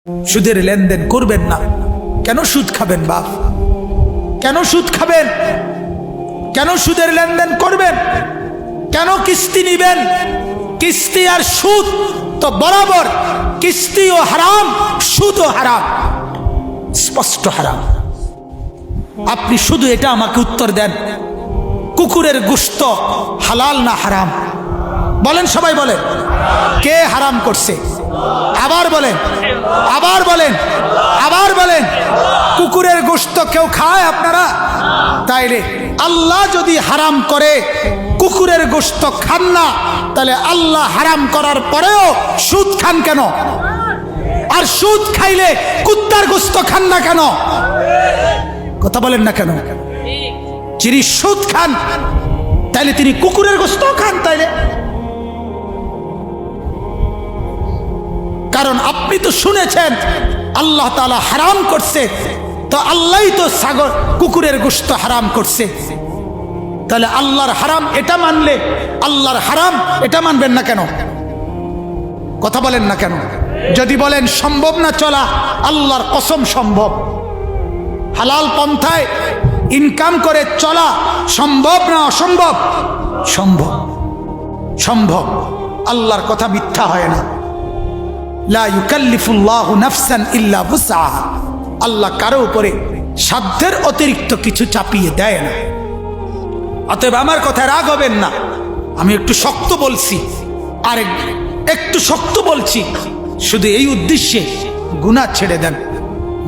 সুদের লেনদেন করবেন না। কেন সুদ খাবেন বাপ? কেন সুদ খাবেন? কেন সুদের লেনদেন করবেন? কেন কিস্তি নিবেন? কিস্তি আর সুদ তো বরাবর, কিস্তিও হারাম, সুদও হারাম, স্পষ্ট হারাম। আপনি শুধু এটা আমাকে উত্তর দেন, কুকুরের গোশত হালাল না হারাম? বলেন, সবাই বলেন। কে হারাম করছে? আবার বলেন, আবার বলেন, আবার বলেন। কুকুরের গোশত কেউ খায় আপনারা? তাইলে আল্লাহ যদি হারাম করে কুকুরের গোশত খান না, তাহলে আল্লাহ হারাম করার পরেও সুদ খান কেন? আর সুদ খাইলে কুত্তার গোশত খান না কেন? কথা বলেন না কেন? যিনি সুদ খান তাইলে তিনি কুকুরের গোশত খান। তাইলে কারণ আপনি তো শুনেছেন আল্লাহ তাআলা হারাম করছে, তো আল্লাহই তো কুকুরের গোশত হারাম করছে। তাহলে আল্লাহর হারাম এটা মানলে আল্লাহর হারাম এটা মানবেন না কেন? কথা বলেন না কেন? যদি বলেন সম্ভব না চলা, আল্লাহর কসম সম্ভব। হালাল পন্থায় ইনকাম করে চলা সম্ভব না অসম্ভব? সম্ভব, সম্ভব। আল্লাহর কথা মিথ্যা হয় না। লা ইউকাল্লিফুল্লাহু নাফসান ইল্লা বুসআহা। আল্লাহ কারো উপরে সাধ্যের অতিরিক্ত কিছু চাপিয়ে দেয় না। অতএব আমার কথায় রাগ হবেন না, আমি একটু শক্ত বলছি, আর একটু শক্ত বলছি শুধু এই উদ্দেশ্যে, গুনাহ ছেড়ে দেন,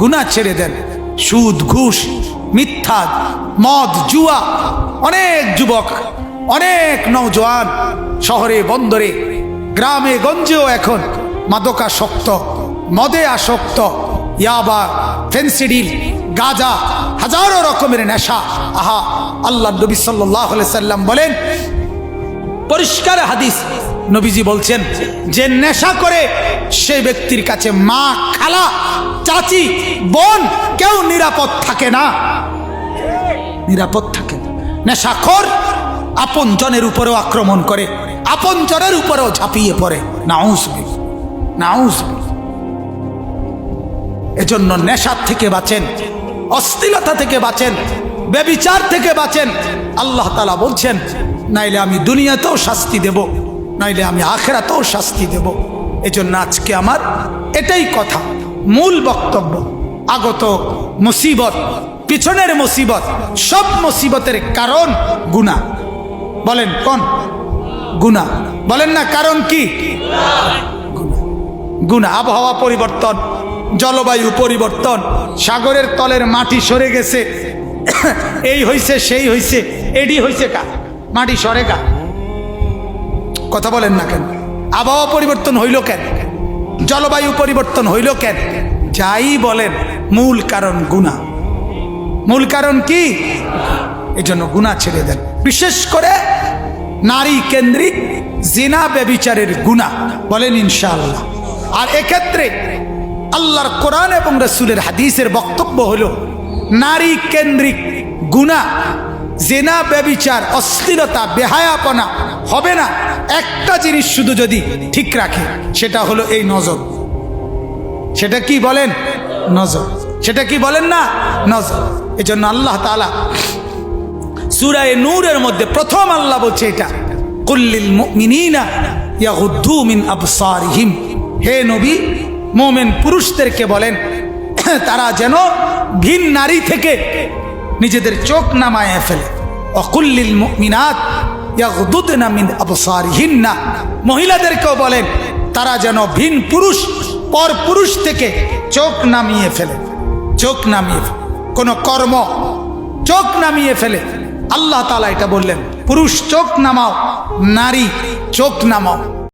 গুনাহ ছেড়ে দেন। সুদ, ঘুষ, মিথ্যা, মদ, জুয়া, অনেক যুবক, অনেক নওজোয়ান শহরে বন্দরে গ্রামে গঞ্জেও এখন মাদকাসক্ত, মদে আসক্ত, ইয়াবা, ফেন্সিডিল, গাঁজা, হাজারো রকমের নেশা। আহা, আল্লাহ নবী সাল্লাল্লাহু আলাইহি সাল্লাম বলেন, পরিষ্কার হাদিস, নবীজি বলছেন যে নেশা করে সেই ব্যক্তির কাছে মা, খালা, চাচি, বোন কেউ নিরাপদ থাকে না, নিরাপদ থাকে না। নেশাখোর আপন জনের উপরেও আক্রমণ করে, আপন জনের উপরেও ঝাঁপিয়ে পড়ে। নাউজুবিল্লাহ, নাউজুবিল্লাহ। এজন্য নেশার থেকে বাঁচেন, অশ্লীলতা থেকে বাঁচেন, ব্যভিচার থেকে বাঁচেন। আল্লাহ তাআলা বলছেন, নাইলে আমি দুনিয়াতেও শাস্তি দেব, নাইলে আমি আখিরাতেও শাস্তি দেব। এজন্য আজকে আমার এটাই কথা, মূল বক্তব্য। আগত মুসিবত, পিছনের মুসিবত, সব মুসিবতের কারণ গুনাহ। বলেন কোন? গুনাহ। বলেন না কারণ কি? গুনাহ। আবহাওয়া পরিবর্তন, জলবায়ু পরিবর্তন, সাগরের তলের মাটি সরে গেছে, এই হইছে সেই হইছে, এডি হইছে কা? মাটি সরে কা? কথা বলেন না কেন? আবহাওয়া পরিবর্তন হইল কেন? জলবায়ু পরিবর্তন হইল কেন? যাই বলেন, মূল কারণ গুনাহ। মূল কারণ কি? এই জন্য গুনাহ ছেড়ে দেন। বিশেষ করে নারী কেন্দ্রিক জিনা, ব্যভিচারের গুনাহ। বলেন ইনশাআল্লাহ। আর এক্ষেত্রে আল্লাহর কোরআন এবং রাসূলের হাদিসের বক্তব্য হলো, নারী কেন্দ্রিক গুনাহ, জিনা, ব্যভিচার, অশ্লীলতা, বেহায়াপনা হবে না একটা জিনিস শুধু যদি ঠিক রাখে, সেটা হলো এই নজর। সেটা কি বলেন? নজর। সেটা কি বলেন না? নজর। এজন্য আল্লাহ তাআলা সূরা নূরের মধ্যে প্রথম আল্লাহ বলছে এটা, কুল্লিল মুমিনিনা ইয়াগুদ্দু মিন আবসারিহিম। হে নবী, মুমিন পুরুষদেরকে বলেন তারা যেন ভিন নারী থেকে নিজেদের চোখ নামায় ফেলে। ওয়াকুল্লিল মুমিনাত ইয়াগুদ্দুনা মিন আবসারিহিন্না। মহিলাদেরকেও বলেন তারা যেন ভিন পুরুষ, পর পুরুষ থেকে চোখ নামিয়ে ফেলে। চোখ নামিয়ে ফেলে, কোন কর্ম চোখ নামিয়ে ফেলে। আল্লাহ তাআলা এটা বললেন, পুরুষ চোখ নামাও, নারী চোখ নামাও।